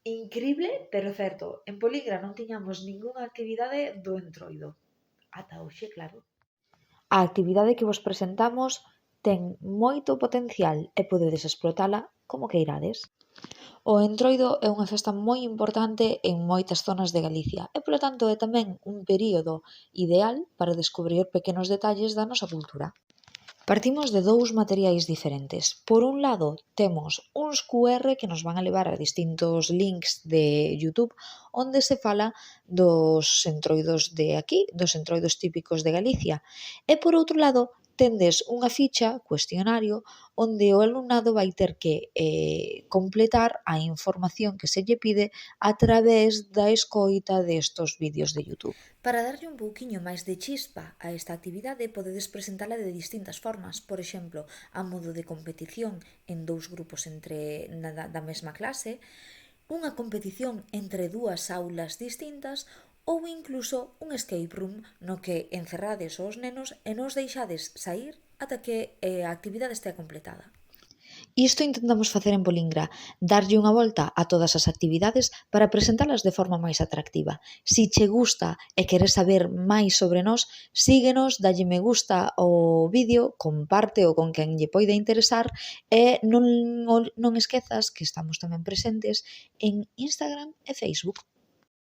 Incrible, pero certo. En Poligra non tiñamos ningunha actividade do Entroido. Ata hoxe, claro. A actividade que vos presentamos ten moito potencial e podedes explotala como queirades. O Entroido é unha festa moi importante en moitas zonas de Galicia e, polo tanto, é tamén un período ideal para descubrir pequenos detalles da nosa cultura. Partimos de dous materiais diferentes. Por un lado, temos uns QR que nos van a levar a distintos links de YouTube onde se fala dos entroidos de aquí, dos entroidos típicos de Galicia. E por outro lado, tendes unha ficha, cuestionario, onde o alumnado vai ter que completar a información que se lle pide a través da escoita destos vídeos de YouTube. Para darlle un pouquiño máis de chispa a esta actividade, podedes presentala de distintas formas, por exemplo, a modo de competición en dous grupos da mesma clase, unha competición entre dúas aulas distintas ou incluso un escape room no que encerrades os nenos e non os deixades saír ata que a actividade estea completada. Isto intentamos facer en Bolingra, darlle unha volta a todas as actividades para presentalas de forma máis atractiva. Si che gusta e queres saber máis sobre nós, síguenos, dalle me gusta ao vídeo, compárteo con quen lle poida interesar e non esquezas que estamos tamén presentes en Instagram e Facebook.